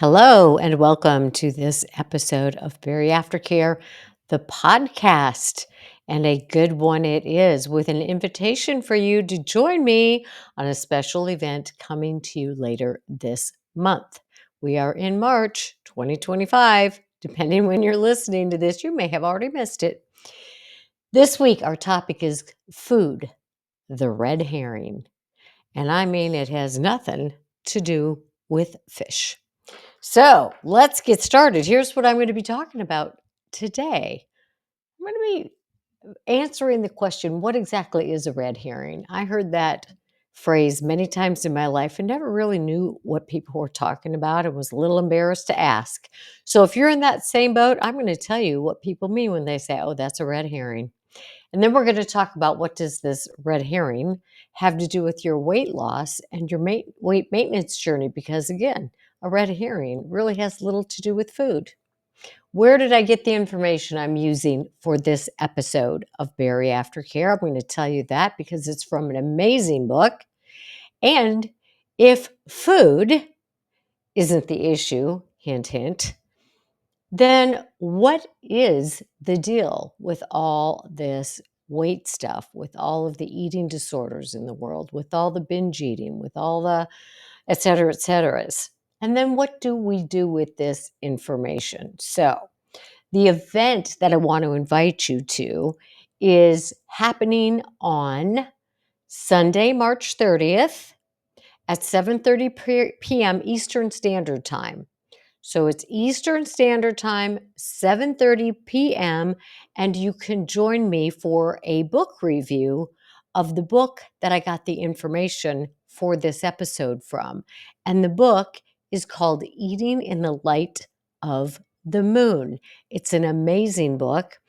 Hello, and welcome to this episode of BariAftercare, the podcast. And a good one it is, with an invitation for you to join me on a special event coming to you later this month. We are in March 2025. Depending when you're listening to this, you may have already missed it. This week, our topic is food, the red herring. And I mean, it has nothing to do with fish. So let's get started. Here's what I'm going to be talking about today. I'm going to be answering the question, what exactly is a red herring? I heard that phrase many times in my life and never really knew what people were talking about and was a little embarrassed to ask. So if you're in that same boat, I'm going to tell you what people mean when they say, oh, that's a red herring. And then we're going to talk about what does this red herring have to do with your weight loss and your weight maintenance journey, because again, a red herring really has little to do with food. Where did I get the information I'm using for this episode of BariAftercare? I'm going to tell you that because it's from an amazing book. And if food isn't the issue, hint, hint, then what is the deal with all this weight stuff, with all of the eating disorders in the world, with all the binge eating, with all the et cetera, et ceteras? And then what do we do with this information? So the event that I want to invite you to is happening on Sunday, March 30th at 7:30 p.m. Eastern Standard Time. So it's Eastern Standard Time, 7:30 p.m., and you can join me for a book review of the book that I got the information for this episode from. And the book is called Eating in the Light of the Moon. It's an amazing book,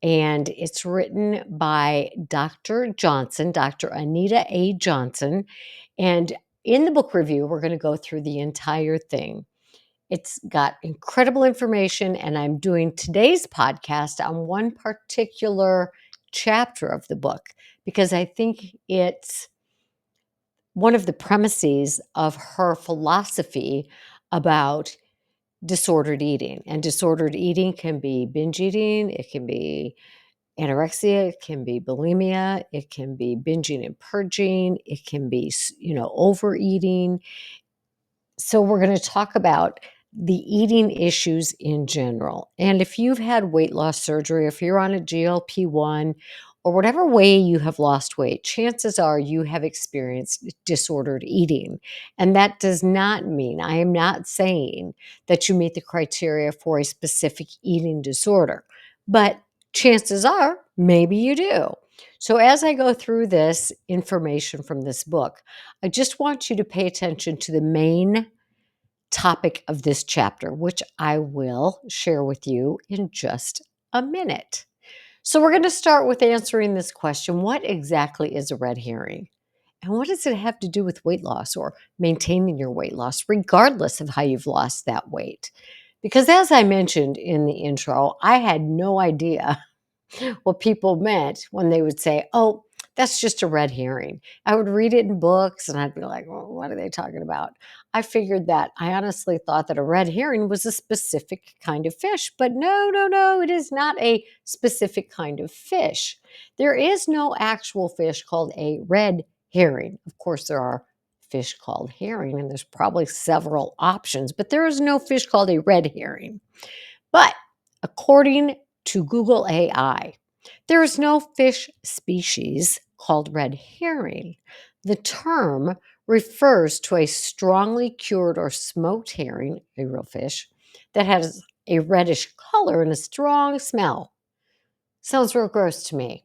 and it's written by Dr. Johnson, Dr. Anita A. Johnson. And in the book review, we're going to go through the entire thing. It's got incredible information, and I'm doing today's podcast on one particular chapter of the book because I think it's one of the premises of her philosophy about disordered eating. And disordered eating can be binge eating, it can be anorexia, it can be bulimia, it can be binging and purging, it can be, overeating. So we're going to talk about the eating issues in general. And if you've had weight loss surgery, if you're on a GLP-1 or whatever way you have lost weight, chances are you have experienced disordered eating. And that does not mean, I am not saying that you meet the criteria for a specific eating disorder, but chances are maybe you do. So as I go through this information from this book, I just want you to pay attention to the main topic of this chapter, which I will share with you in just a minute. So we're going to start with answering this question: what exactly is a red herring? And what does it have to do with weight loss or maintaining your weight loss, regardless of how you've lost that weight? Because as I mentioned in the intro, I had no idea what people meant when they would say, oh, that's just a red herring. I would read it in books and I'd be like, well, what are they talking about? I figured that I honestly thought that a red herring was a specific kind of fish, but no, it is not a specific kind of fish. There is no actual fish called a red herring. Of course, there are fish called herring, and there's probably several options, but there is no fish called a red herring. But according to Google AI, there is no fish species called red herring. The term refers to a strongly cured or smoked herring, a real fish, that has a reddish color and a strong smell. Sounds real gross to me.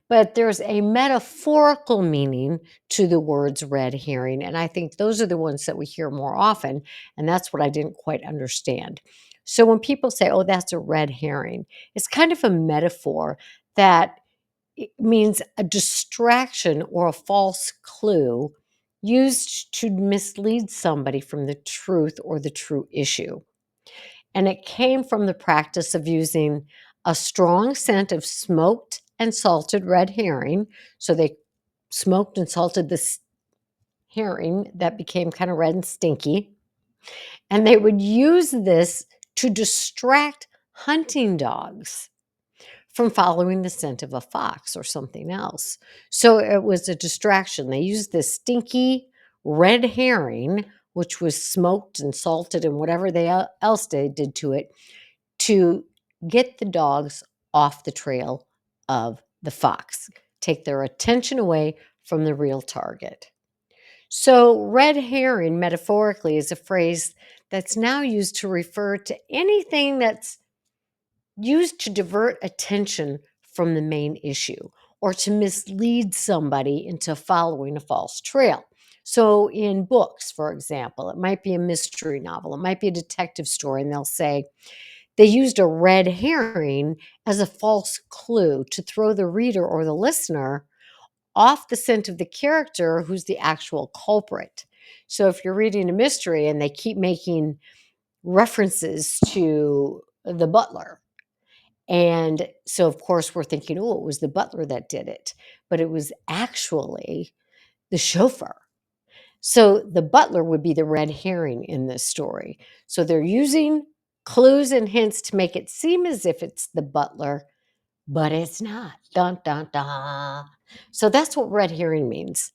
But there's a metaphorical meaning to the words red herring, and I think those are the ones that we hear more often, and that's what I didn't quite understand. So when people say, oh, that's a red herring, it's kind of a metaphor that it means a distraction or a false clue used to mislead somebody from the truth or the true issue. And it came from the practice of using a strong scent of smoked and salted red herring. So they smoked and salted this herring that became kind of red and stinky. And they would use this to distract hunting dogs from following the scent of a fox or something else. So it was a distraction. They used this stinky red herring, which was smoked and salted and whatever else they did to it, to get the dogs off the trail of the fox, take their attention away from the real target. So, red herring, metaphorically, is a phrase that's now used to refer to anything that's used to divert attention from the main issue or to mislead somebody into following a false trail. So, in books, for example, it might be a mystery novel, it might be a detective story, and they'll say they used a red herring as a false clue to throw the reader or the listener off the scent of the character who's the actual culprit. So, if you're reading a mystery and they keep making references to the butler, and so, of course, we're thinking, oh, it was the butler that did it, but it was actually the chauffeur. So, the butler would be the red herring in this story. So, they're using clues and hints to make it seem as if it's the butler, but it's not. Dun, dun, dun. So, that's what red herring means.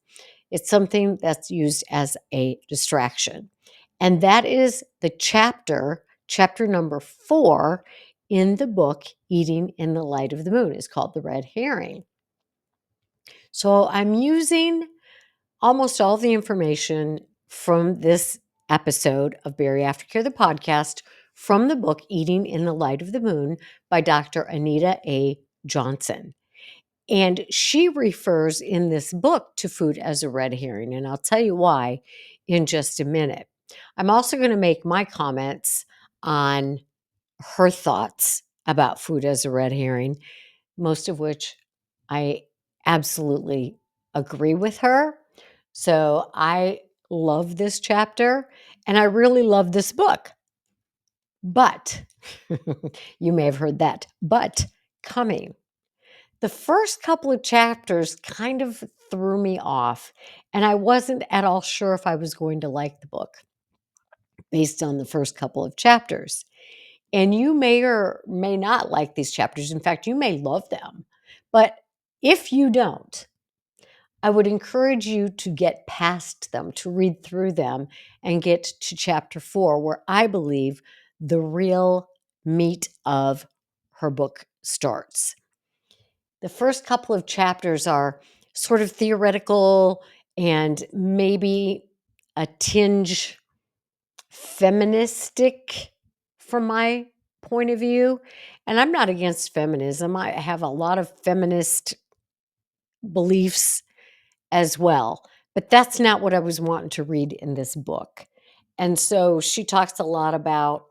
It's something that's used as a distraction. And that is the chapter number 4 in the book, Eating in the Light of the Moon, is called The Red Herring. So I'm using almost all the information from this episode of BariAftercare, the podcast, from the book, Eating in the Light of the Moon by Dr. Anita A. Johnson. And she refers in this book to food as a red herring, and I'll tell you why in just a minute. I'm also going to make my comments on her thoughts about food as a red herring, most of which I absolutely agree with her. So I love this chapter and I really love this book. But you may have heard that, but coming. The first couple of chapters kind of threw me off, and I wasn't at all sure if I was going to like the book based on the first couple of chapters. And you may or may not like these chapters. In fact, you may love them. But if you don't, I would encourage you to get past them, to read through them and get to chapter 4, where I believe the real meat of her book starts. The first couple of chapters are sort of theoretical and maybe a tinge feministic from my point of view. And I'm not against feminism. I have a lot of feminist beliefs as well, but that's not what I was wanting to read in this book. And so she talks a lot about,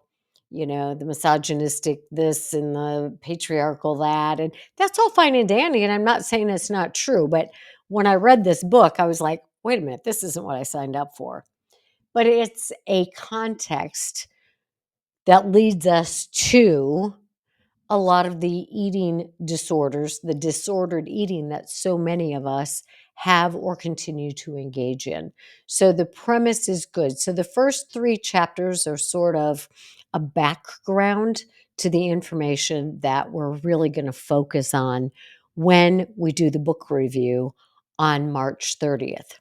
the misogynistic this and the patriarchal that, and that's all fine and dandy. And I'm not saying it's not true, but when I read this book, I was like, wait a minute, this isn't what I signed up for. But it's a context that leads us to a lot of the eating disorders, the disordered eating that so many of us have or continue to engage in. So the premise is good. So the first 3 chapters are sort of a background to the information that we're really going to focus on when we do the book review on March 30th.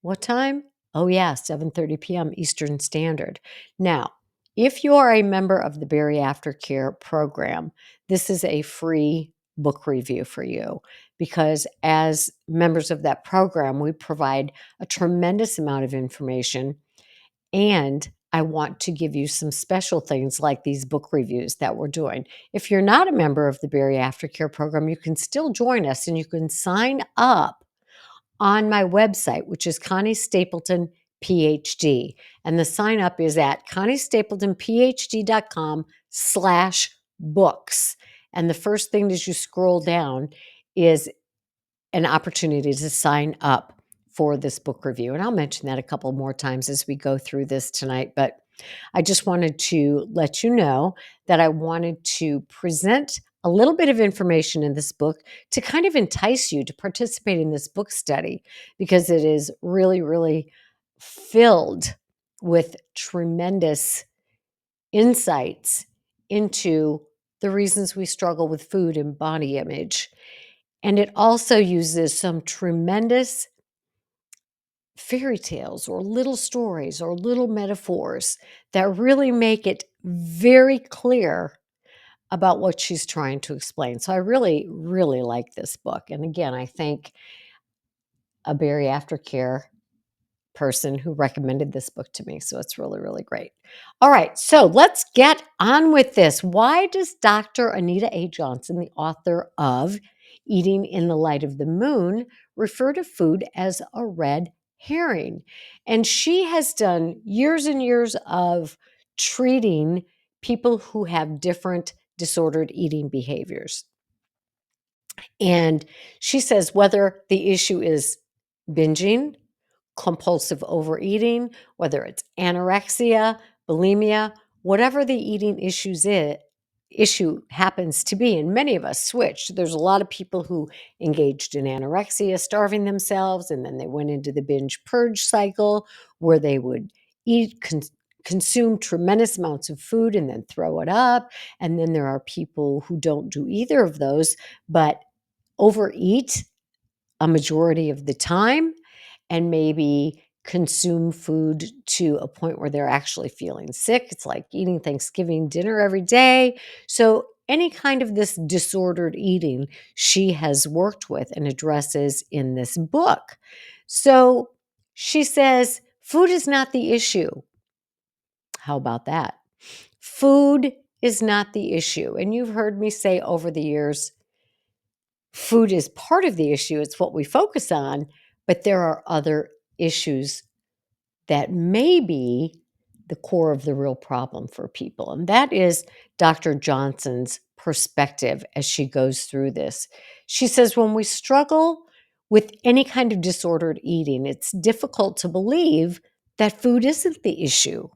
What time? Oh yeah, 7:30 p.m. Eastern Standard. Now, if you are a member of the BariAftercare program, this is a free book review for you because as members of that program, we provide a tremendous amount of information and I want to give you some special things like these book reviews that we're doing. If you're not a member of the BariAftercare program, you can still join us and you can sign up on my website, which is Connie Stapleton PhD. And the sign up is at conniestapletonphd.com/books. And the first thing as you scroll down is an opportunity to sign up for this book review. And I'll mention that a couple more times as we go through this tonight. But I just wanted to let you know that I wanted to present a little bit of information in this book to kind of entice you to participate in this book study because it is really, really filled with tremendous insights into the reasons we struggle with food and body image. And it also uses some tremendous fairy tales or little stories or little metaphors that really make it very clear about what she's trying to explain. So I really, really like this book. And again, I thank a BariAftercare person who recommended this book to me. So it's really, really great. All right, so let's get on with this. Why does Dr. Anita A. Johnson, the author of Eating in the Light of the Moon, refer to food as a red herring? And she has done years and years of treating people who have different disordered eating behaviors. And she says whether the issue is binging, compulsive overeating, whether it's anorexia, bulimia, whatever the eating issue happens to be, and many of us switched. There's a lot of people who engaged in anorexia, starving themselves, and then they went into the binge purge cycle where they would eat, consume tremendous amounts of food and then throw it up. And then there are people who don't do either of those, but overeat a majority of the time and maybe consume food to a point where they're actually feeling sick. It's like eating Thanksgiving dinner every day. So, any kind of this disordered eating she has worked with and addresses in this book. So, she says, food is not the issue. How about that? Food is not the issue. And you've heard me say over the years, food is part of the issue. It's what we focus on, but there are other issues that may be the core of the real problem for people. And that is Dr. Johnson's perspective as she goes through this. She says, when we struggle with any kind of disordered eating, it's difficult to believe that food isn't the issue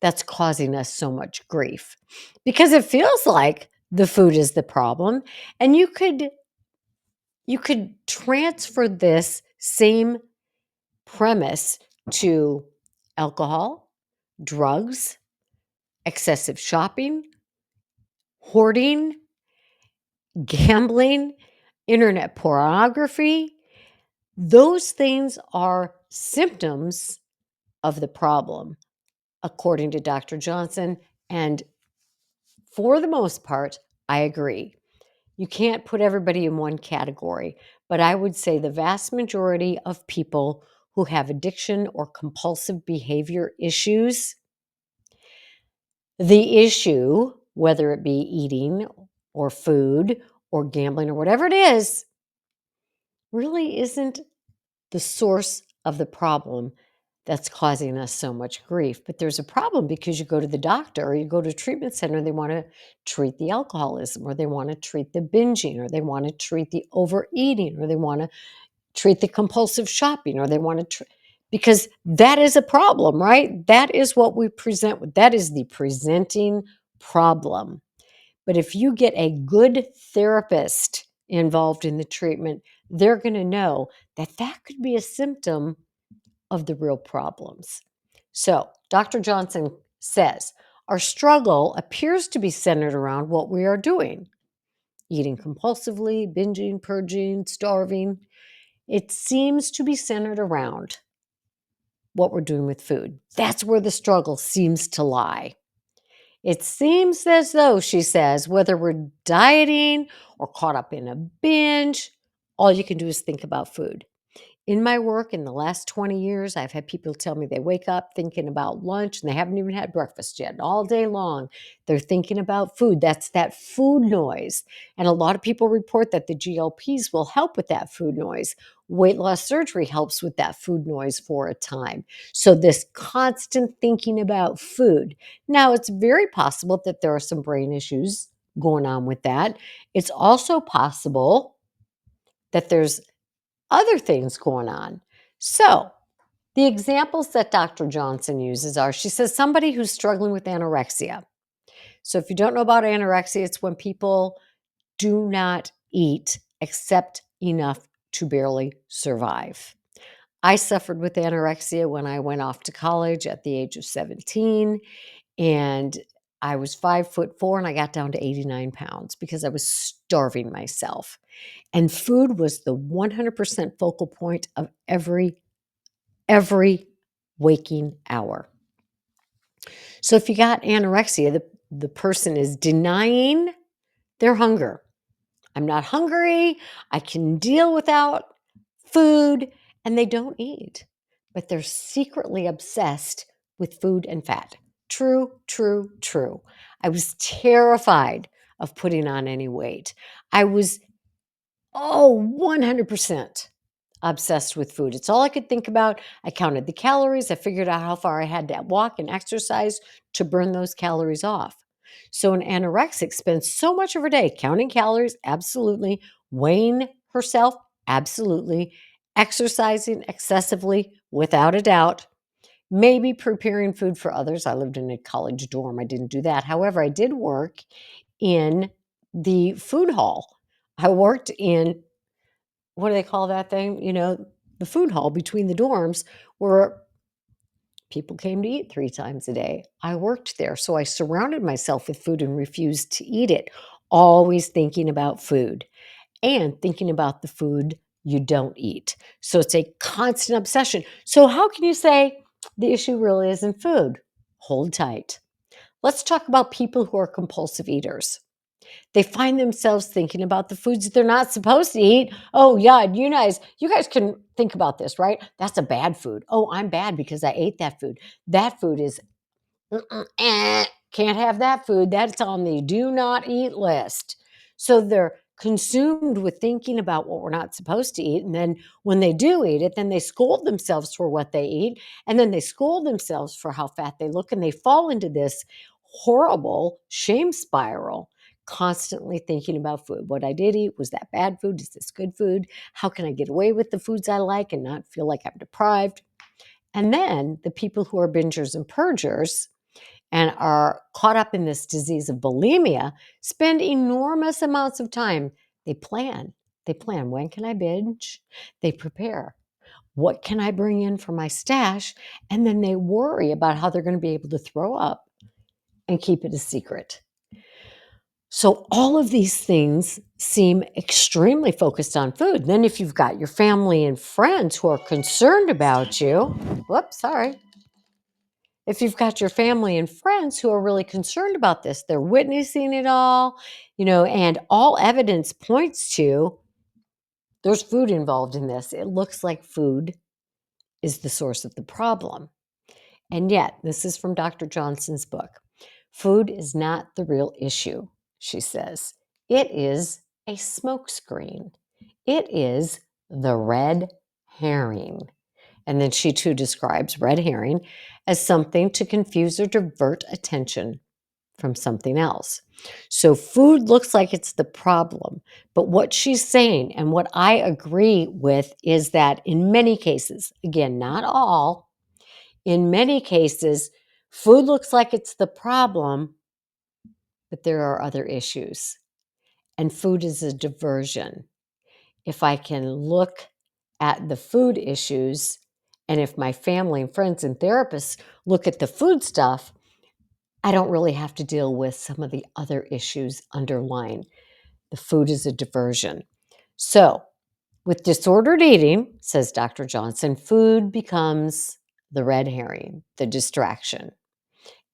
that's causing us so much grief because it feels like the food is the problem. And you could transfer this same premise to alcohol, drugs, excessive shopping, hoarding, gambling, internet pornography. Those things are symptoms of the problem, according to Dr. Johnson. And for the most part, I agree. You can't put everybody in one category, but I would say the vast majority of people who have addiction or compulsive behavior issues, the issue, whether it be eating or food or gambling or whatever it is, really isn't the source of the problem that's causing us so much grief. But there's a problem because you go to the doctor or you go to a treatment center, they want to treat the alcoholism or they want to treat the binging or they want to treat the overeating or they want to treat the compulsive shopping or they want to because that is a problem, right? That is what we present with. That is the presenting problem. But if you get a good therapist involved in the treatment, they're going to know that that could be a symptom of the real problems. So, Dr. Johnson says our struggle appears to be centered around what we are doing: eating compulsively, binging, purging, starving. It seems to be centered around what we're doing with food. That's where the struggle seems to lie. It seems as though, she says, whether we're dieting or caught up in a binge, all you can do is think about food. In my work in the last 20 years, I've had people tell me they wake up thinking about lunch and they haven't even had breakfast yet. And all day long, they're thinking about food. That's that food noise. And a lot of people report that the GLPs will help with that food noise. Weight loss surgery helps with that food noise for a time. So, this constant thinking about food. Now, it's very possible that there are some brain issues going on with that. It's also possible that there's other things going on. So, the examples that Dr. Johnson uses are, she says, somebody who's struggling with anorexia. So, if you don't know about anorexia, it's when people do not eat except enough to barely survive. I suffered with anorexia when I went off to college at the age of 17, and I was 5'4", and I got down to 89 pounds because I was starving myself. And food was the 100% focal point of every waking hour. So if you got anorexia, the person is denying their hunger. I'm not hungry. I can deal without food, and they don't eat. But they're secretly obsessed with food and fat. True, true, true. I was terrified of putting on any weight. I was, 100% obsessed with food. It's all I could think about. I counted the calories. I figured out how far I had to walk and exercise to burn those calories off. So an anorexic spends so much of her day counting calories, absolutely, weighing herself, absolutely, exercising excessively, without a doubt, maybe preparing food for others. I lived in a college dorm. I didn't do that. However, I did work in the food hall. I worked in, what do they call that thing? The food hall between the dorms where people came to eat 3 times a day. I worked there, so I surrounded myself with food and refused to eat it, always thinking about food and thinking about the food you don't eat. So it's a constant obsession. So how can you say the issue really isn't food? Hold tight. Let's talk about people who are compulsive eaters. They find themselves thinking about the foods they're not supposed to eat. Oh, yeah, you guys can think about this, right? That's a bad food. Oh, I'm bad because I ate that food. That food is can't have that food. That's on the do not eat list. So they're consumed with thinking about what we're not supposed to eat. And then when they do eat it, then they scold themselves for what they eat. And then they scold themselves for how fat they look. And they fall into this horrible shame spiral, constantly thinking about food. What I did eat, was that bad food? Is this good food? How can I get away with the foods I like and not feel like I'm deprived? And then the people who are bingers and purgers and are caught up in this disease of bulimia spend enormous amounts of time. They plan. They plan. When can I binge? They prepare. What can I bring in for my stash? And then they worry about how they're going to be able to throw up and keep it a secret. So all of these things seem extremely focused on food. Then if you've got your family and friends who are concerned about you, whoops, sorry. If you've got your family and friends who are really concerned about this, they're witnessing it all, and all evidence points to there's food involved in this. It looks like food is the source of the problem. And yet, this is from Dr. Johnson's book. Food is not the real issue, she says. It is a smokescreen. It is the red herring. And then she too describes red herring as something to confuse or divert attention from something else. So food looks like it's the problem. But what she's saying, and what I agree with, is that in many cases, again, not all, in many cases, food looks like it's the problem, but there are other issues. And food is a diversion. If I can look at the food issues, and if my family and friends and therapists look at the food stuff, I don't really have to deal with some of the other issues underlying. The food is a diversion. So, with disordered eating, says Dr. Johnson, food becomes the red herring, the distraction.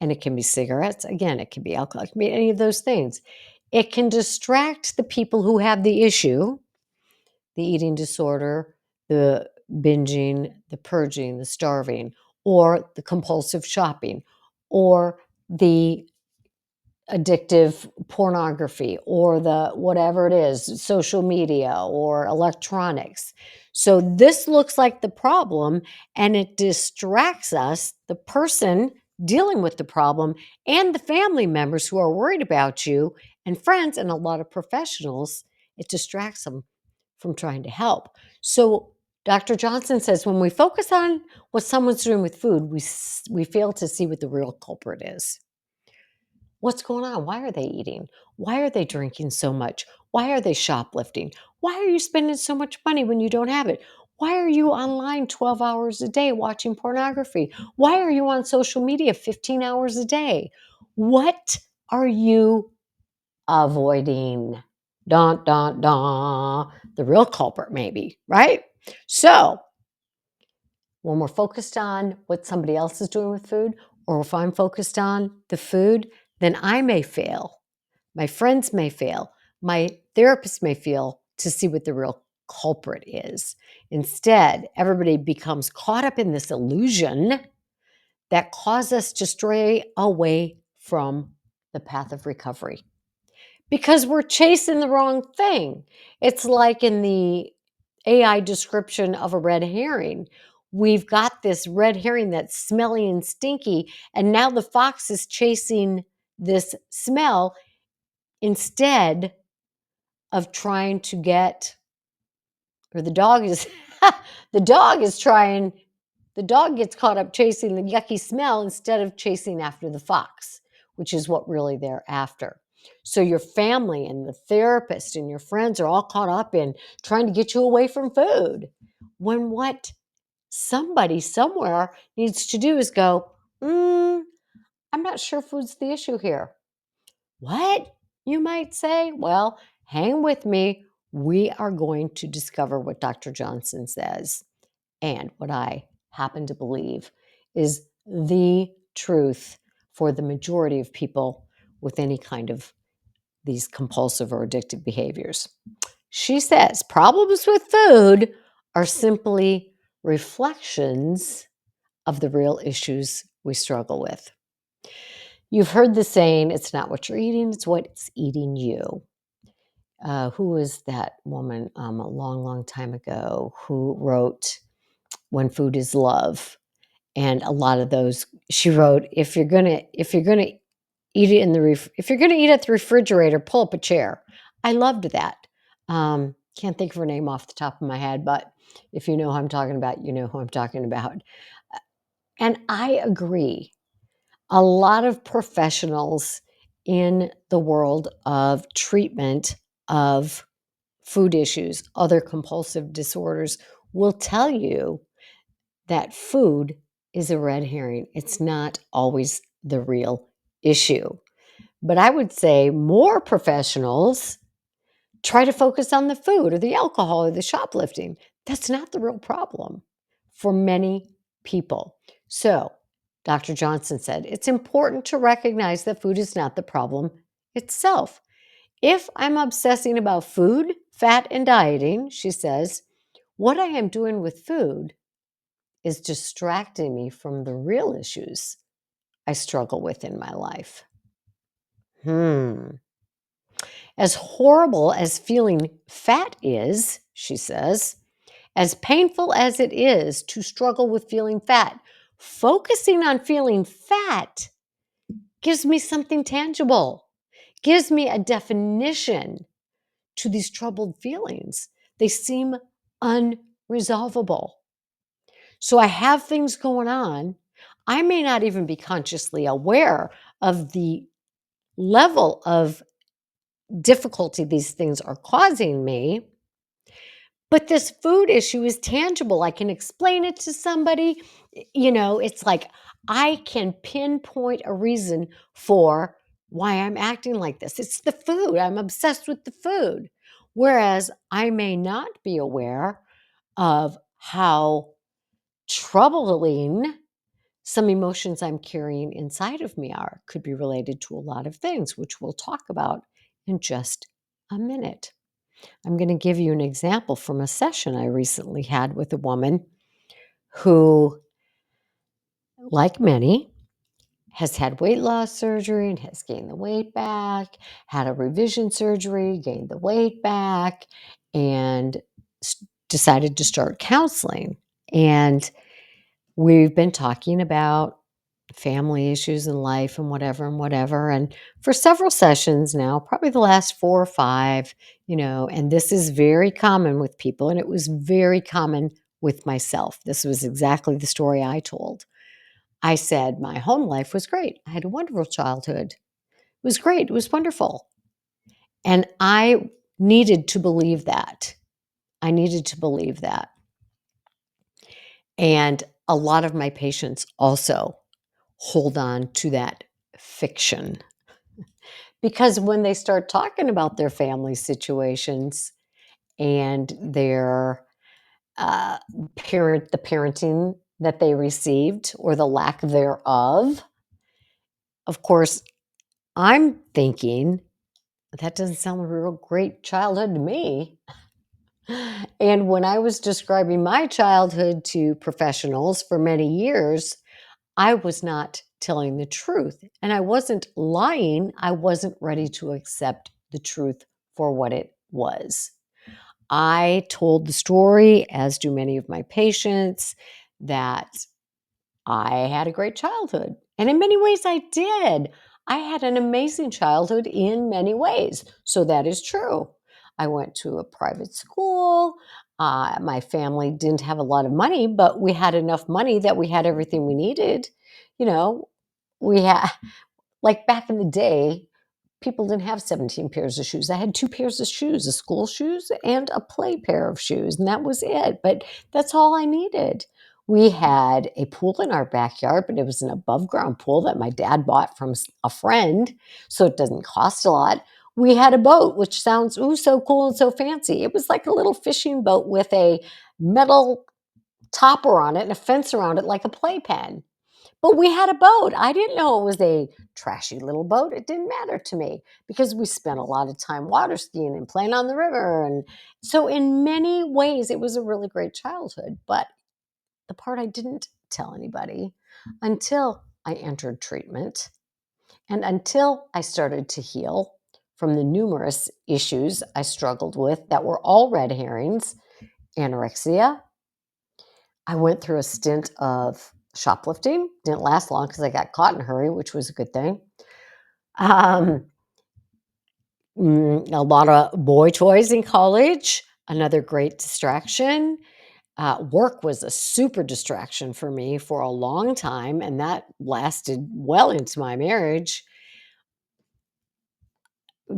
And it can be cigarettes. Again, it can be alcohol. It can be any of those things. It can distract the people who have the issue, the eating disorder, the binging, the purging, the starving, or the compulsive shopping, or the addictive pornography, or the whatever it is, social media or electronics. So this looks like the problem, and it distracts us, the person dealing with the problem, and the family members who are worried about you, and friends, and a lot of professionals. It distracts them from trying to help. So Dr. Johnson says when we focus on what someone's doing with food, we fail to see what the real culprit is. What's going on? Why are they eating? Why are they drinking so much? Why are they shoplifting? Why are you spending so much money when you don't have it? Why are you online 12 hours a day watching pornography? Why are you on social media 15 hours a day? What are you avoiding? Dun, dun, dun. The real culprit, maybe, right? So, when we're focused on what somebody else is doing with food, or if I'm focused on the food, then I may fail. My friends may fail. My therapist may fail to see what the real culprit is. Instead, everybody becomes caught up in this illusion that causes us to stray away from the path of recovery because we're chasing the wrong thing. It's like in the AI description of a red herring. We've got this red herring that's smelly and stinky, and now the fox is chasing this smell instead of trying to get, or the dog is, the dog is trying, the dog gets caught up chasing the yucky smell instead of chasing after the fox, which is what really they're after. So your family and the therapist and your friends are all caught up in trying to get you away from food, when what somebody somewhere needs to do is go, I'm not sure food's the issue here. What? You might say? Well, hang with me. We are going to discover what Dr. Johnson says. And what I happen to believe is the truth for the majority of people with any kind of these compulsive or addictive behaviors. She says problems with food are simply reflections of the real issues we struggle with. You've heard the saying, it's not what you're eating, it's what's eating you. Who was that woman a long, long time ago who wrote When Food is Love? And a lot of those, she wrote, if you're gonna eat it in the if you're gonna eat at the refrigerator, pull up a chair. I loved that. Can't think of her name off the top of my head, but if you know who I'm talking about, you know who I'm talking about. And I agree. A lot of professionals in the world of treatment of food issues, other compulsive disorders, will tell you that food is a red herring. It's not always the real issue. But I would say more professionals try to focus on the food or the alcohol or the shoplifting. That's not the real problem for many people. So, Dr. Johnson said it's important to recognize that food is not the problem itself. If I'm obsessing about food, fat, and dieting, she says, what I am doing with food is distracting me from the real issues I struggle with in my life. As horrible as feeling fat is, she says, as painful as it is to struggle with feeling fat, focusing on feeling fat gives me something tangible, gives me a definition to these troubled feelings. They seem unresolvable. So I have things going on. I may not even be consciously aware of the level of difficulty these things are causing me, but this food issue is tangible. I can explain it to somebody. It's like I can pinpoint a reason for why I'm acting like this. It's the food. I'm obsessed with the food. Whereas I may not be aware of how troubling some emotions I'm carrying inside of me are. Could be related to a lot of things, which we'll talk about in just a minute. I'm going to give you an example from a session I recently had with a woman who, like many, has had weight loss surgery and has gained the weight back, had a revision surgery, gained the weight back, and decided to start counseling. And we've been talking about family issues in life and whatever and whatever. And for several sessions now, probably the last 4 or 5, and this is very common with people, and it was very common with myself. This was exactly the story I told. I said, my home life was great. I had a wonderful childhood. It was great. It was wonderful. And I needed to believe that. I needed to believe that. And a lot of my patients also hold on to that fiction because when they start talking about their family situations and their uh, the parenting that they received or the lack thereof, of course, I'm thinking that doesn't sound like a real great childhood to me. And when I was describing my childhood to professionals for many years, I was not telling the truth. And I wasn't lying. I wasn't ready to accept the truth for what it was. I told the story, as do many of my patients, that I had a great childhood. And in many ways, I did. I had an amazing childhood in many ways. So that is true. I went to a private school. My family didn't have a lot of money, but we had enough money that we had everything we needed. You know, we had, like back in the day, people didn't have 17 pairs of shoes. I had 2 pairs of shoes, a school shoes and a play pair of shoes, and that was it. But that's all I needed. We had a pool in our backyard, but it was an above ground pool that my dad bought from a friend, so it doesn't cost a lot. We had a boat, which sounds so cool and so fancy. It was like a little fishing boat with a metal topper on it and a fence around it like a playpen. But we had a boat. I didn't know it was a trashy little boat. It didn't matter to me because we spent a lot of time water skiing and playing on the river. And so, in many ways, it was a really great childhood. But the part I didn't tell anybody until I entered treatment and until I started to heal from the numerous issues I struggled with that were all red herrings: anorexia. I went through a stint of shoplifting. Didn't last long because I got caught in a hurry, which was a good thing. Um, a lot of boy toys in college, another great distraction. Work was a super distraction for me for a long time, and that lasted well into my marriage.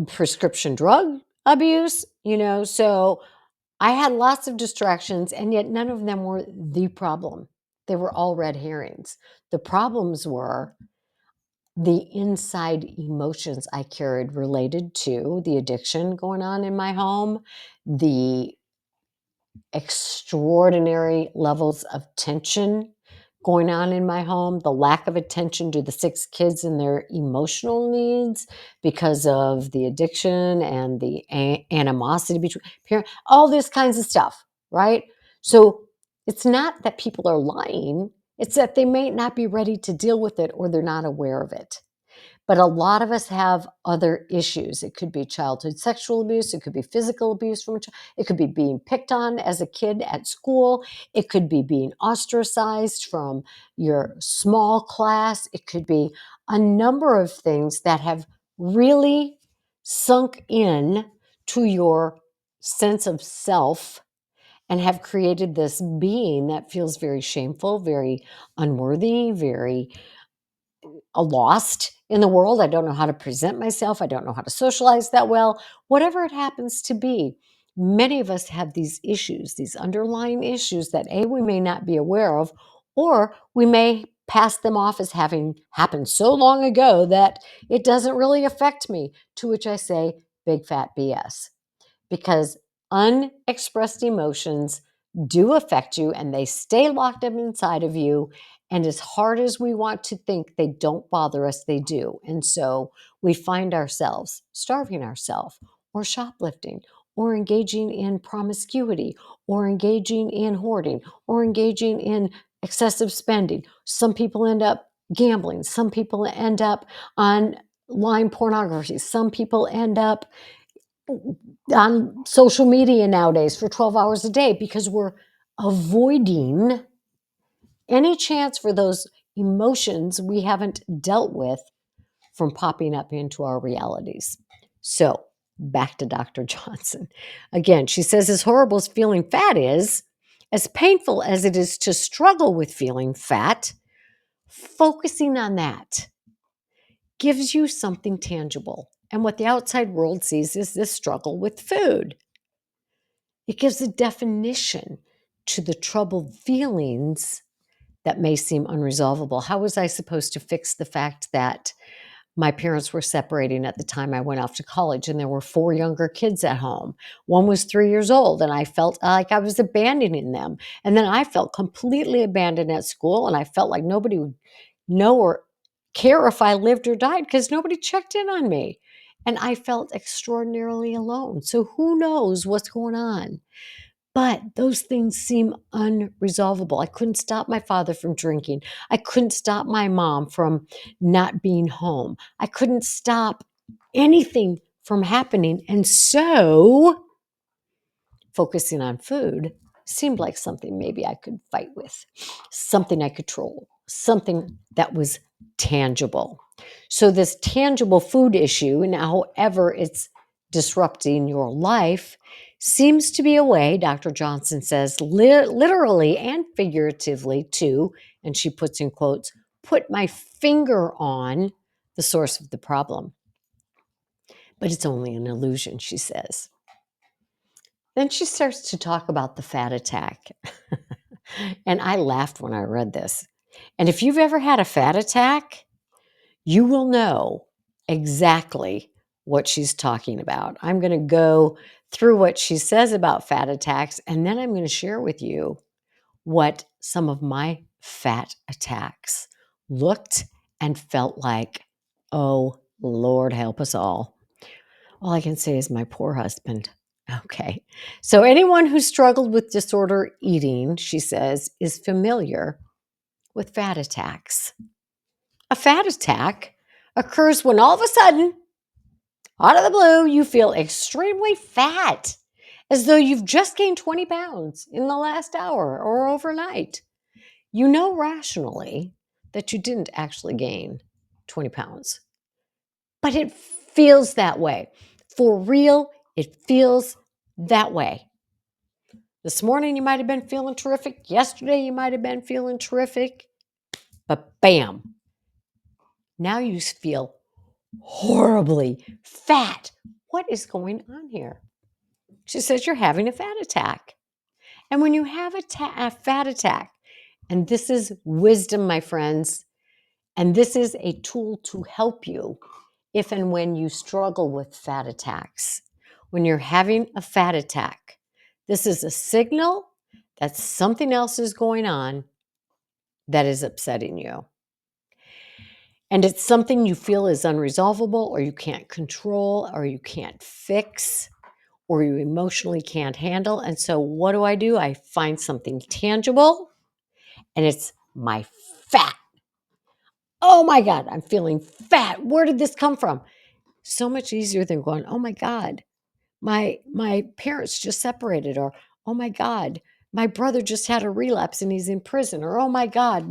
Prescription drug abuse, so I had lots of distractions, and yet none of them were the problem. They were all red herrings. The problems were the inside emotions I carried related to the addiction going on in my home, the extraordinary levels of tension going on in my home, the lack of attention to the 6 kids and their emotional needs because of the addiction and the animosity between parents, all this kinds of stuff, right? So it's not that people are lying, it's that they may not be ready to deal with it or they're not aware of it. But a lot of us have other issues. It could be childhood sexual abuse. It could be physical abuse from a child. It could be being picked on as a kid at school. It could be being ostracized from your small class. It could be a number of things that have really sunk in to your sense of self and have created this being that feels very shameful, very unworthy, very lost in the world. I don't know how to present myself. I don't know how to socialize that well. Whatever it happens to be, many of us have these issues, these underlying issues that we may not be aware of, or we may pass them off as having happened so long ago that it doesn't really affect me, to which I say, big fat BS, because unexpressed emotions do affect you and they stay locked up inside of you. And as hard as we want to think they don't bother us, they do. And so we find ourselves starving ourselves or shoplifting or engaging in promiscuity or engaging in hoarding or engaging in excessive spending. Some people end up gambling. Some people end up on line pornography. Some people end up on social media nowadays for 12 hours a day because we're avoiding any chance for those emotions we haven't dealt with from popping up into our realities. So, back to Dr. Johnson. Again, she says, as horrible as feeling fat is, as painful as it is to struggle with feeling fat, focusing on that gives you something tangible. And what the outside world sees is this struggle with food. It gives a definition to the troubled feelings that may seem unresolvable. How was I supposed to fix the fact that my parents were separating at the time I went off to college, and there were 4 younger kids at home? One was 3 years old, and I felt like I was abandoning them. And then I felt completely abandoned at school, and I felt like nobody would know or care if I lived or died because nobody checked in on me. And I felt extraordinarily alone. So who knows what's going on? But those things seem unresolvable. I couldn't stop my father from drinking. I couldn't stop my mom from not being home. I couldn't stop anything from happening. And so focusing on food seemed like something maybe I could fight with, something I could control, something that was tangible. So, this tangible food issue, and however it's disrupting your life, seems to be a way, Dr. Johnson says, literally and figuratively, to, and she puts in quotes, put my finger on the source of the problem. But it's only an illusion, she says. Then she starts to talk about the fat attack. And I laughed when I read this. And if you've ever had a fat attack, you will know exactly what she's talking about. I'm going to go through what she says about fat attacks, and then I'm going to share with you what some of my fat attacks looked and felt like. Oh, Lord, help us all. All I can say is my poor husband. Okay. So anyone who struggled with disorder eating, she says, is familiar with fat attacks. A fat attack occurs when all of a sudden, out of the blue, you feel extremely fat, as though you've just gained 20 pounds in the last hour or overnight. You know rationally that you didn't actually gain 20 pounds, but it feels that way. For real, it feels that way. This morning, you might have been feeling terrific. Yesterday, you might have been feeling terrific. But bam, now you feel horribly fat. What is going on here? She says you're having a fat attack. And when you have a fat attack, and this is wisdom, my friends, and this is a tool to help you if and when you struggle with fat attacks. When you're having a fat attack, this is a signal that something else is going on that is upsetting you. And it's something you feel is unresolvable, or you can't control, or you can't fix, or you emotionally can't handle. And so what do? I find something tangible, and it's my fat. Oh my God, I'm feeling fat. Where did this come from? So much easier than going, oh my God, my parents just separated, or oh my God, my brother just had a relapse and he's in prison, or oh my God,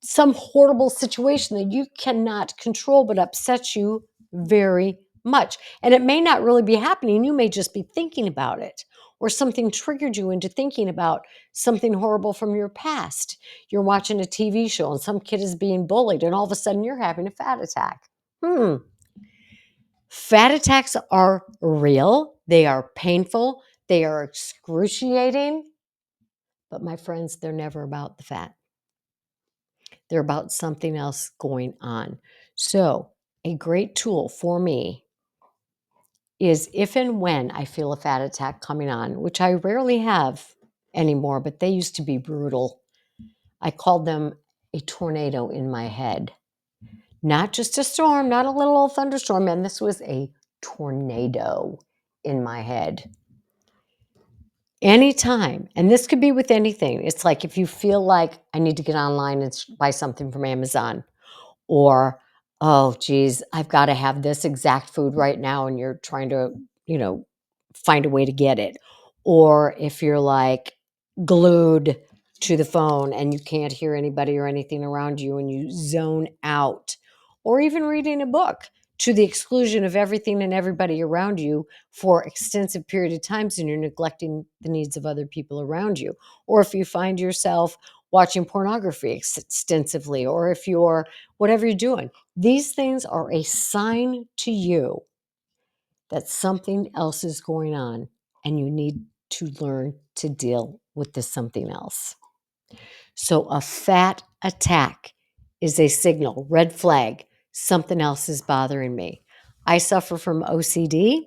some horrible situation that you cannot control but upsets you very much. And it may not really be happening. You may just be thinking about it, or something triggered you into thinking about something horrible from your past. You're watching a TV show and some kid is being bullied, and all of a sudden you're having a fat attack. Fat attacks are real. They are painful. They are excruciating. But my friends, they're never about the fat. They're about something else going on. So, a great tool for me is if and when I feel a fat attack coming on, which I rarely have anymore, but they used to be brutal. I called them a tornado in my head. Not just a storm, not a little old thunderstorm, and this was a tornado in my head. Anytime, and this could be with anything. It's like if you feel like I need to get online and buy something from Amazon, or, oh, geez, I've got to have this exact food right now, and you're trying to, find a way to get it. Or if you're like glued to the phone and you can't hear anybody or anything around you and you zone out, or even reading a book to the exclusion of everything and everybody around you for extensive period of times, and you're neglecting the needs of other people around you. Or if you find yourself watching pornography extensively, or if you're whatever you're doing, these things are a sign to you that something else is going on and you need to learn to deal with this something else. So a fat attack is a signal, red flag, something else is bothering me. I suffer from OCD.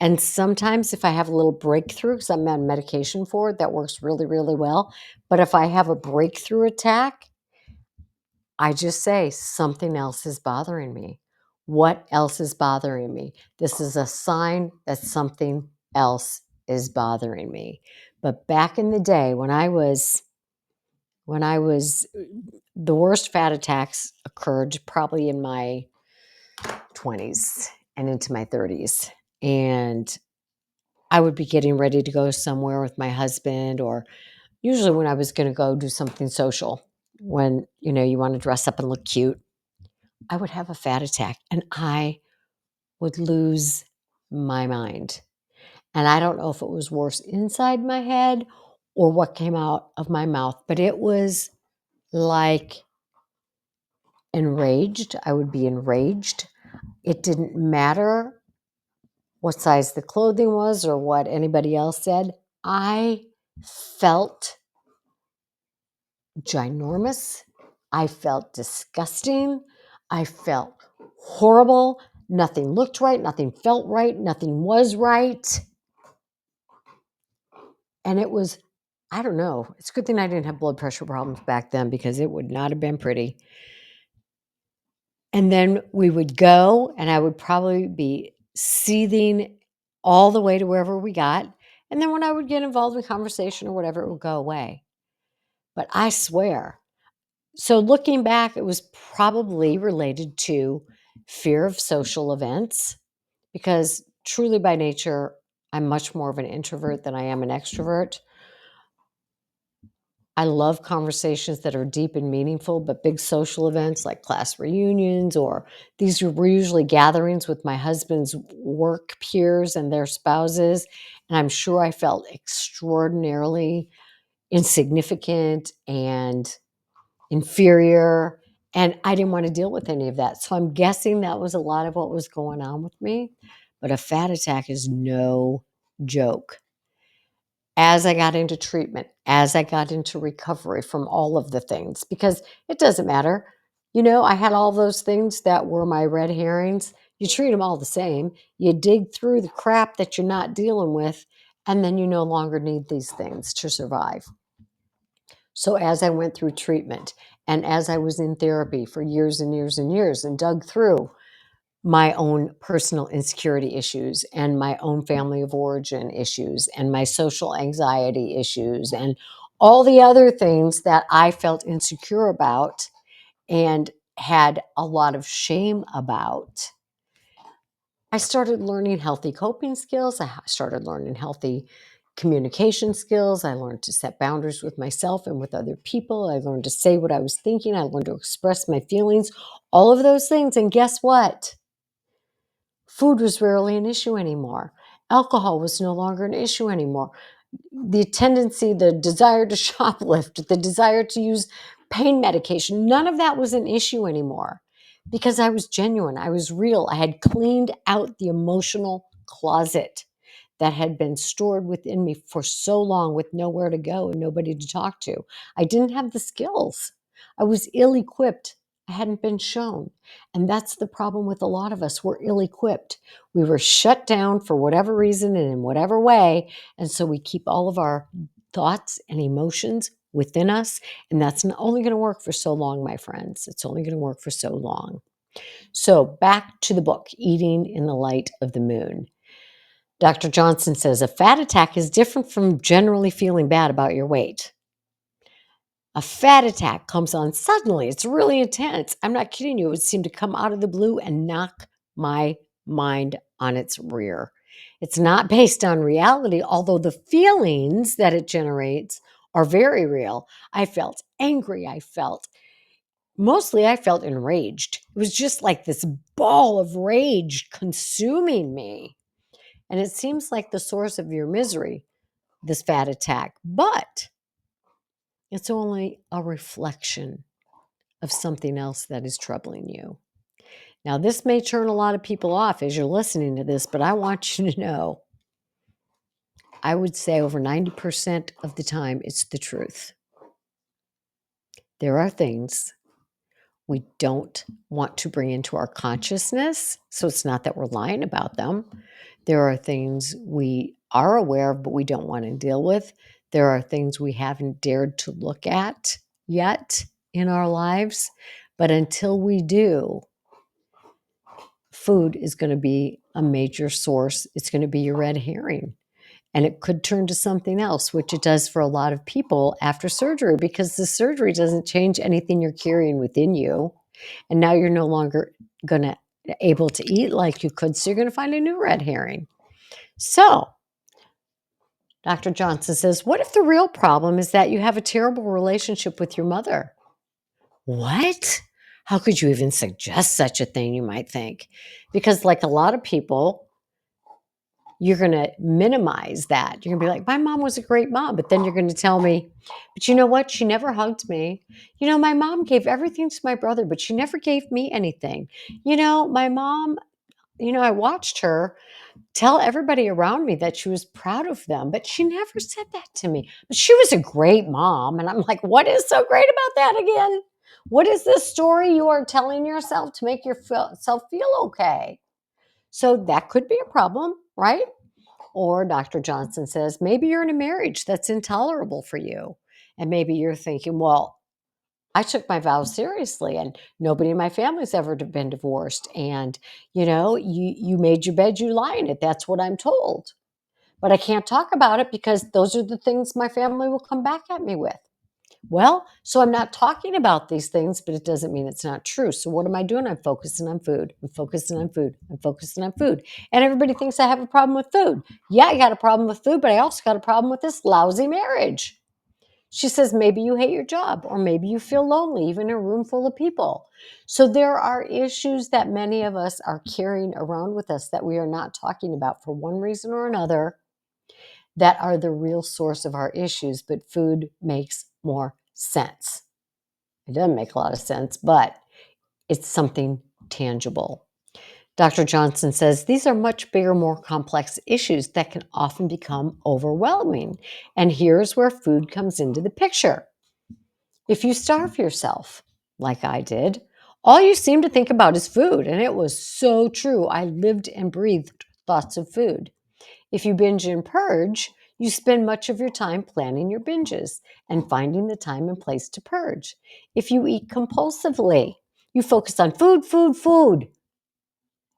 And sometimes if I have a little breakthrough, because I'm on medication for it, that works really, really well. But if I have a breakthrough attack, I just say something else is bothering me. What else is bothering me? This is a sign that something else is bothering me. But back in the day when I was the worst fat attacks occurred probably in my 20s and into my 30s. And I would be getting ready to go somewhere with my husband, or usually when I was going to go do something social, when, you want to dress up and look cute, I would have a fat attack and I would lose my mind. And I don't know if it was worse inside my head or what came out of my mouth, but it was like enraged. I would be enraged. It didn't matter what size the clothing was or what anybody else said. I felt ginormous. I felt disgusting. I felt horrible. Nothing looked right. Nothing felt right. Nothing was right. And it was, I don't know. It's a good thing I didn't have blood pressure problems back then, because it would not have been pretty. And then we would go, and I would probably be seething all the way to wherever we got. And then when I would get involved in conversation or whatever, it would go away. But I swear, so looking back, it was probably related to fear of social events, because truly by nature, I'm much more of an introvert than I am an extrovert. I love conversations that are deep and meaningful, but big social events like class reunions, or these were usually gatherings with my husband's work peers and their spouses. And I'm sure I felt extraordinarily insignificant and inferior. And I didn't want to deal with any of that. So I'm guessing that was a lot of what was going on with me. But a fat attack is no joke. As I got into treatment, as I got into recovery from all of the things, because it doesn't matter. I had all those things that were my red herrings. You treat them all the same. You dig through the crap that you're not dealing with, and then you no longer need these things to survive. So as I went through treatment and as I was in therapy for years and years and years and dug through my own personal insecurity issues and my own family of origin issues and my social anxiety issues and all the other things that I felt insecure about and had a lot of shame about, I started learning healthy coping skills. I started learning healthy communication skills. I learned to set boundaries with myself and with other people. I learned to say what I was thinking. I learned to express my feelings, all of those things. And guess what? Food was rarely an issue anymore. Alcohol was no longer an issue anymore. The tendency, the desire to shoplift, the desire to use pain medication, none of that was an issue anymore, because I was genuine. I was real. I had cleaned out the emotional closet that had been stored within me for so long with nowhere to go and nobody to talk to. I didn't have the skills. I was ill equipped. I hadn't been shown. And that's the problem with a lot of us. We're ill equipped. We were shut down for whatever reason and in whatever way. And so we keep all of our thoughts and emotions within us. And that's not only going to work for so long, my friends. It's only going to work for so long. So back to the book, Eating in the Light of the Moon. Dr. Johnson says a fat attack is different from generally feeling bad about your weight. A fat attack comes on suddenly. It's really intense. I'm not kidding you. It would seem to come out of the blue and knock my mind on its rear. It's not based on reality, although the feelings that it generates are very real. I felt angry. I felt enraged. It was just like this ball of rage consuming me. And it seems like the source of your misery, this fat attack, but it's only a reflection of something else that is troubling you. Now, this may turn a lot of people off as you're listening to this, but I want you to know I would say over 90% of the time, it's the truth. There are things we don't want to bring into our consciousness. So it's not that we're lying about them. There are things we are aware of, but we don't want to deal with. There are things we haven't dared to look at yet in our lives. But until we do, food is going to be a major source. It's going to be your red herring. And it could turn to something else, which it does for a lot of people after surgery, because the surgery doesn't change anything you're carrying within you. And now you're no longer going to able to eat like you could. So you're going to find a new red herring. So Dr. Johnson says, what if the real problem is that you have a terrible relationship with your mother? What? How could you even suggest such a thing, you might think? Because like a lot of people, you're going to minimize that. You're going to be like, my mom was a great mom. But then you're going to tell me, but you know what? She never hugged me. You know, my mom gave everything to my brother, but she never gave me anything. You know, my mom, I watched her tell everybody around me that she was proud of them, but she never said that to me. But she was a great mom. And I'm like, what is so great about that again? What is this story you are telling yourself to make yourself feel okay? So that could be a problem, right? Or Dr. Johnson says, maybe you're in a marriage that's intolerable for you. And maybe you're thinking, well, I took my vows seriously and nobody in my family's ever been divorced. And, you made your bed, you lie in it. That's what I'm told. But I can't talk about it because those are the things my family will come back at me with. Well, so I'm not talking about these things, but it doesn't mean it's not true. So what am I doing? I'm focusing on food. I'm focusing on food. I'm focusing on food. And everybody thinks I have a problem with food. Yeah, I got a problem with food, but I also got a problem with this lousy marriage. She says, maybe you hate your job, or maybe you feel lonely, even in a room full of people. So there are issues that many of us are carrying around with us that we are not talking about for one reason or another, that are the real source of our issues, but food makes more sense. It doesn't make a lot of sense, but it's something tangible. Dr. Johnson says these are much bigger, more complex issues that can often become overwhelming. And here's where food comes into the picture. If you starve yourself, like I did, all you seem to think about is food. And it was so true. I lived and breathed thoughts of food. If you binge and purge, you spend much of your time planning your binges and finding the time and place to purge. If you eat compulsively, you focus on food, food, food.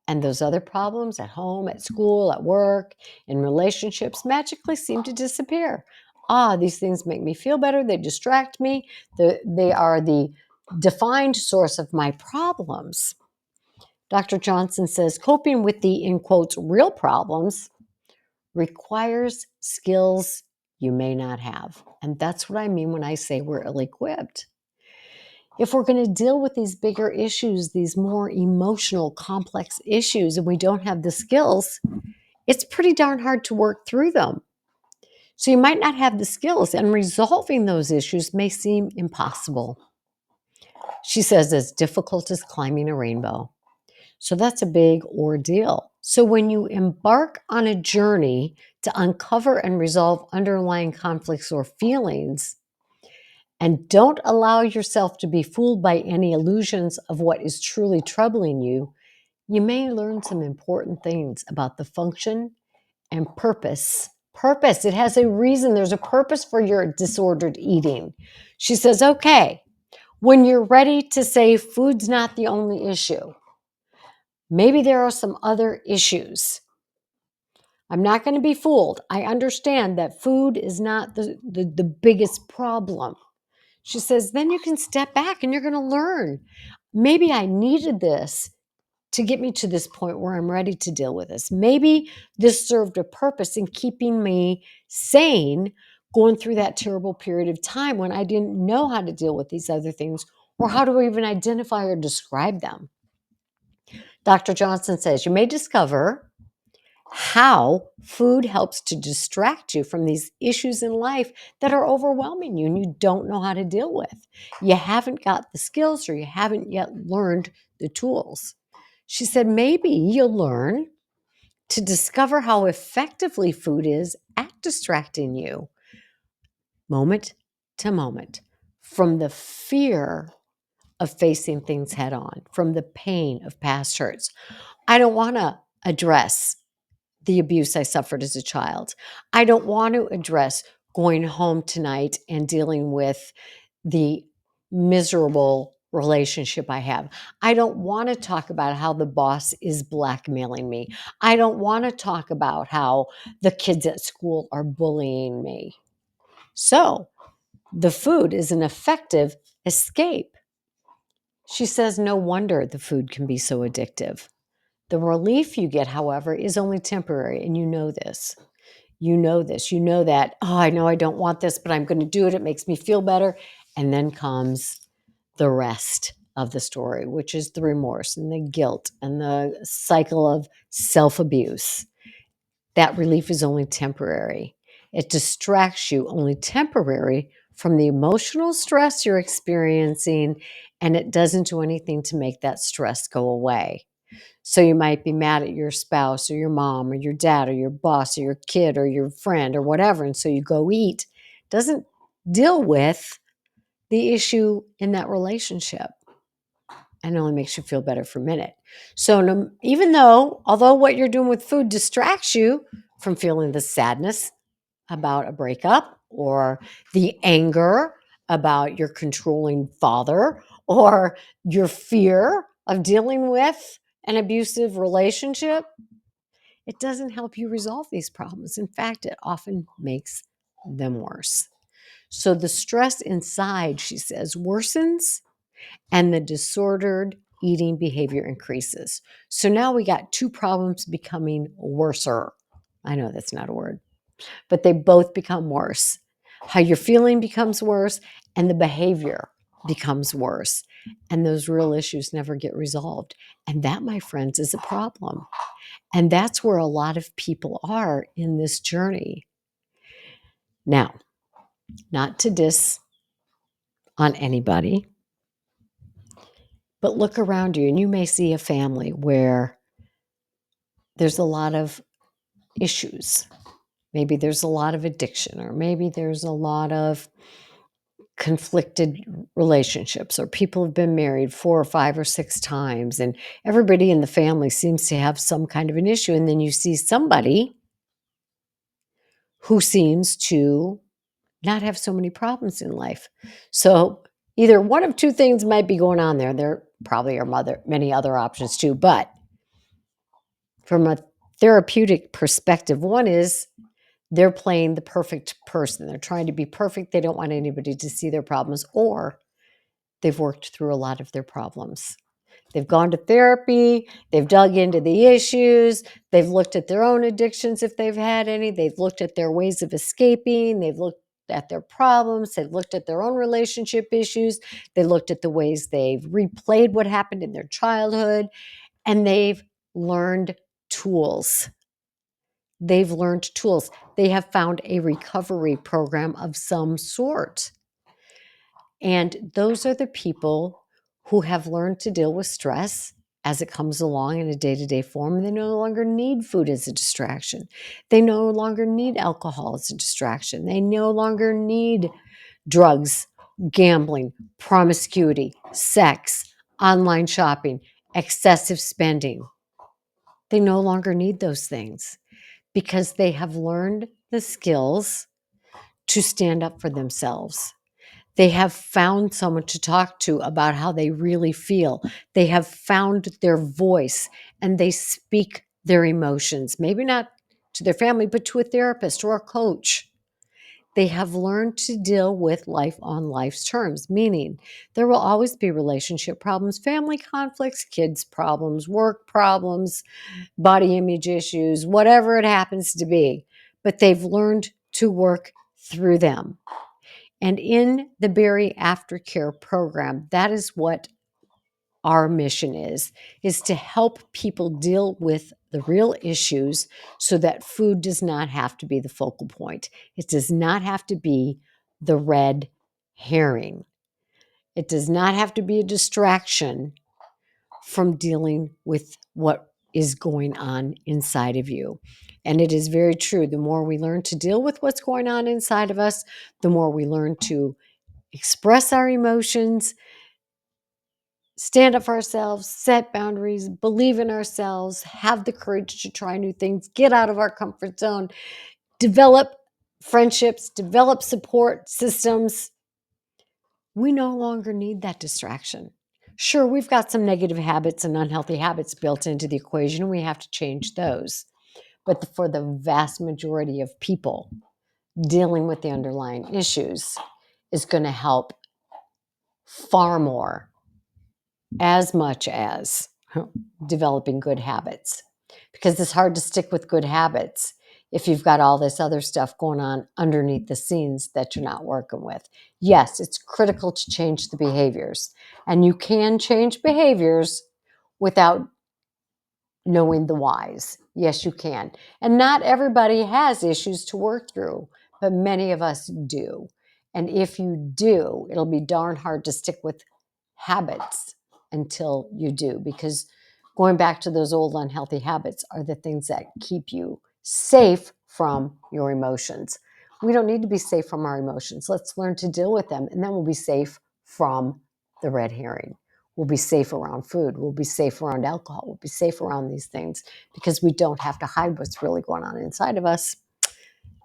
And those other problems at home, at school, at work, in relationships magically seem to disappear. These things make me feel better. They distract me. They are the defined source of my problems. Dr. Johnson says coping with the, in quotes, real problems requires skills you may not have. And that's what I mean when I say we're ill-equipped. If we're going to deal with these bigger issues, these more emotional, complex issues, and we don't have the skills, it's pretty darn hard to work through them. So you might not have the skills, and resolving those issues may seem impossible. She says it's difficult as climbing a rainbow. So that's a big ordeal. So when you embark on a journey to uncover and resolve underlying conflicts or feelings, and don't allow yourself to be fooled by any illusions of what is truly troubling you, you may learn some important things about the function and purpose. Purpose, it has a reason. There's a purpose for your disordered eating. She says, okay, when you're ready to say food's not the only issue, maybe there are some other issues. I'm not going to be fooled. I understand that food is not the biggest problem. She says, then you can step back and you're going to learn. Maybe I needed this to get me to this point where I'm ready to deal with this. Maybe this served a purpose in keeping me sane going through that terrible period of time when I didn't know how to deal with these other things or how to even identify or describe them. Dr. Johnson says you may discover how food helps to distract you from these issues in life that are overwhelming you and you don't know how to deal with. You haven't got the skills or you haven't yet learned the tools. She said, maybe you'll learn to discover how effectively food is at distracting you moment to moment from the fear of facing things head on, from the pain of past hurts. I don't want to address the abuse I suffered as a child. I don't want to address going home tonight and dealing with the miserable relationship I have. I don't want to talk about how the boss is blackmailing me. I don't want to talk about how the kids at school are bullying me. So, the food is an effective escape. She says, no wonder the food can be so addictive. The relief you get, however, is only temporary, and you know this. You know this. You know that, oh, I know I don't want this, but I'm going to do it. It makes me feel better. And then comes the rest of the story, which is the remorse and the guilt and the cycle of self abuse. That relief is only temporary. It distracts you only temporary from the emotional stress you're experiencing, and it doesn't do anything to make that stress go away. So you might be mad at your spouse or your mom or your dad or your boss or your kid or your friend or whatever. And so you go eat. Doesn't deal with the issue in that relationship and only makes you feel better for a minute. So even though, although what you're doing with food distracts you from feeling the sadness about a breakup or the anger about your controlling father or your fear of dealing with an abusive relationship, it doesn't help you resolve these problems. In fact, it often makes them worse. So the stress inside, she says, worsens and the disordered eating behavior increases. So now we got two problems becoming worser. I know that's not a word, but they both become worse. How you're feeling becomes worse, and the behavior becomes worse. And those real issues never get resolved. And that, my friends, is a problem. And that's where a lot of people are in this journey. Now, not to diss on anybody, but look around you and you may see a family where there's a lot of issues. Maybe there's a lot of addiction, or maybe there's a lot of conflicted relationships, or people have been married 4 or 5 or 6 times, and everybody in the family seems to have some kind of an issue. And then you see somebody who seems to not have so many problems in life. So either one of two things might be going on there. There probably are many other options too, but from a therapeutic perspective, one is they're playing the perfect person. They're trying to be perfect. They don't want anybody to see their problems, or they've worked through a lot of their problems. They've gone to therapy. They've dug into the issues. They've looked at their own addictions if they've had any. They've looked at their ways of escaping. They've looked at their problems. They've looked at their own relationship issues. They looked at the ways they've replayed what happened in their childhood, and they've learned tools. They've learned tools. They have found a recovery program of some sort. And those are the people who have learned to deal with stress as it comes along in a day-to-day form. They no longer need food as a distraction. They no longer need alcohol as a distraction. They no longer need drugs, gambling, promiscuity, sex, online shopping, excessive spending. They no longer need those things because they have learned the skills to stand up for themselves. They have found someone to talk to about how they really feel. They have found their voice and they speak their emotions, maybe not to their family, but to a therapist or a coach. They have learned to deal with life on life's terms, meaning there will always be relationship problems, family conflicts, kids problems, work problems, body image issues, whatever it happens to be. But they've learned to work through them. And in the BariAftercare program, that is what our mission is to help people deal with the real issues so that food does not have to be the focal point. It does not have to be the red herring. It does not have to be a distraction from dealing with what is going on inside of you. And it is very true. The more we learn to deal with what's going on inside of us, the more we learn to express our emotions, stand up for ourselves, set boundaries, believe in ourselves, have the courage to try new things, get out of our comfort zone, develop friendships, develop support systems. We no longer need that distraction. Sure, we've got some negative habits and unhealthy habits built into the equation, and we have to change those. But for the vast majority of people, dealing with the underlying issues is going to help far more, as much as developing good habits. Because it's hard to stick with good habits if you've got all this other stuff going on underneath the scenes that you're not working with. Yes, it's critical to change the behaviors, and you can change behaviors without knowing the whys. Yes, you can. And not everybody has issues to work through, but many of us do. And if you do, it'll be darn hard to stick with habits until you do, because going back to those old unhealthy habits are the things that keep you safe from your emotions. We don't need to be safe from our emotions. Let's learn to deal with them, and then we'll be safe from the red herring. We'll be safe around food. We'll be safe around alcohol. We'll be safe around these things because we don't have to hide what's really going on inside of us.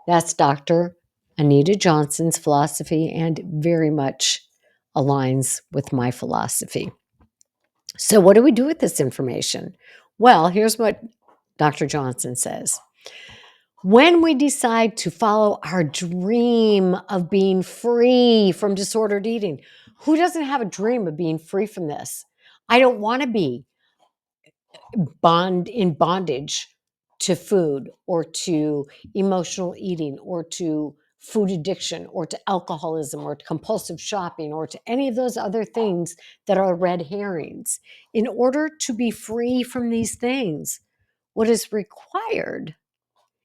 That's Dr. Anita Johnson's philosophy, and very much aligns with my philosophy. So, what do we do with this information? Well, here's what Dr. Johnson says. When we decide to follow our dream of being free from disordered eating, who doesn't have a dream of being free from this? I don't want to be in bondage to food or to emotional eating or to food addiction or to alcoholism or to compulsive shopping or to any of those other things that are red herrings. In order to be free from these things, what is required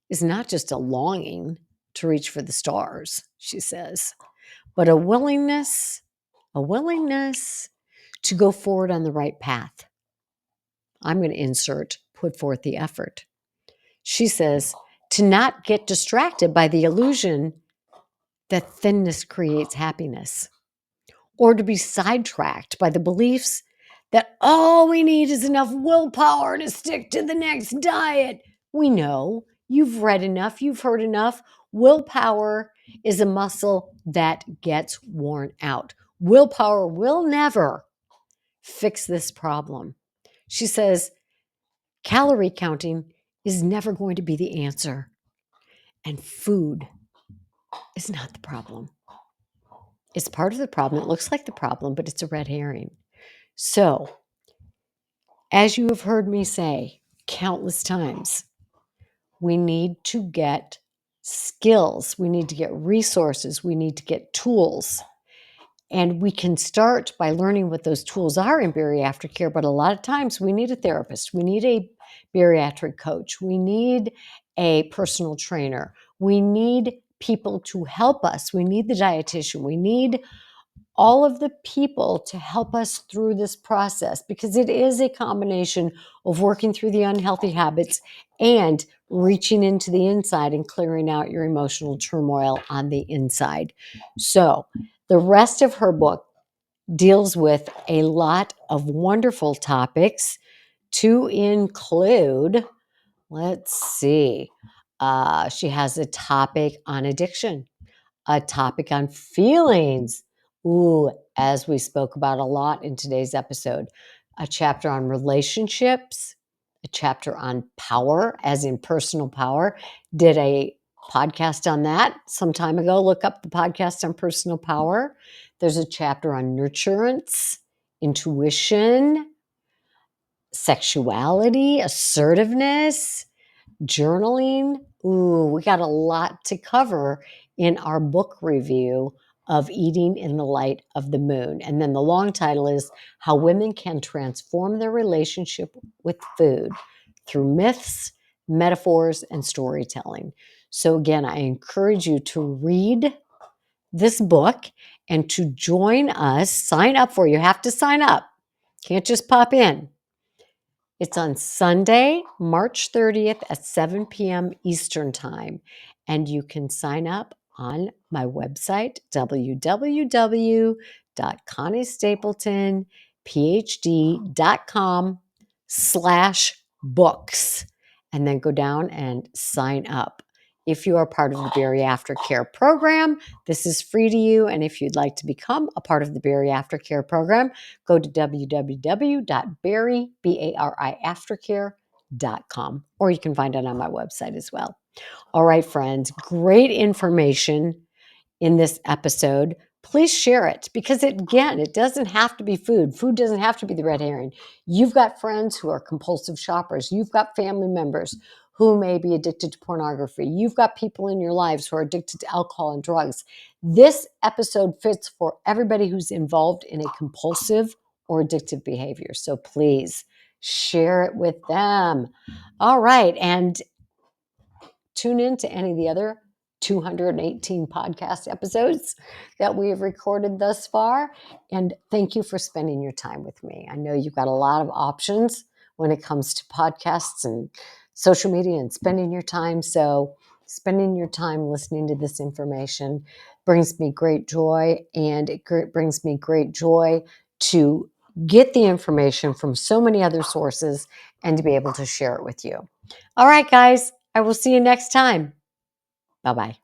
is not just a longing to reach for the stars, she says, but a willingness to go forward on the right path. I'm going to insert, put forth the effort. She says, to not get distracted by the illusion that thinness creates happiness, or to be sidetracked by the beliefs that all we need is enough willpower to stick to the next diet. We know, you've read enough, you've heard enough. Willpower is a muscle that gets worn out. Willpower will never fix this problem. She says, calorie counting is never going to be the answer, and food is not the problem. It's part of the problem. It looks like the problem, but it's a red herring. So, as you have heard me say countless times, we need to get skills, we need to get resources, we need to get tools. And we can start by learning what those tools are in BariAftercare, but a lot of times we need a therapist, we need a bariatric coach, we need a personal trainer, we need people to help us, we need the dietitian, we need all of the people to help us through this process, because it is a combination of working through the unhealthy habits and reaching into the inside and clearing out your emotional turmoil on the inside. So, the rest of her book deals with a lot of wonderful topics, to include, let's see, she has a topic on addiction, a topic on feelings. Ooh, as we spoke about a lot in today's episode, a chapter on relationships, a chapter on power, as in personal power. Did a podcast on that some time ago. Look up the podcast on personal power. There's a chapter on nurturance, intuition, sexuality, assertiveness, journaling. Ooh, we got a lot to cover in our book review of Eating in the Light of the Moon. And then the long title is How Women Can Transform Their Relationship with Food Through Myths, Metaphors, and Storytelling. So again, I encourage you to read this book and to join us. Sign up for it. You have to sign up. Can't just pop in. It's on Sunday, March 30th at 7 p.m. Eastern Time. And you can sign up on my website, www.conniestapletonphd.com/books. And then go down and sign up. If you are part of the BariAftercare program, this is free to you. And if you'd like to become a part of the BariAftercare program, go to www.bariaftercare.com, or you can find it on my website as well. All right, friends, great information in this episode. Please share it because, again, it doesn't have to be food. Food doesn't have to be the red herring. You've got friends who are compulsive shoppers. You've got family members who may be addicted to pornography. You've got people in your lives who are addicted to alcohol and drugs. This episode fits for everybody who's involved in a compulsive or addictive behavior. So please share it with them. All right. And tune in to any of the other 218 podcast episodes that we have recorded thus far. And thank you for spending your time with me. I know you've got a lot of options when it comes to podcasts and social media and spending your time. So spending your time listening to this information brings me great joy, and it brings me great joy to get the information from so many other sources and to be able to share it with you. All right, guys, I will see you next time. Bye-bye.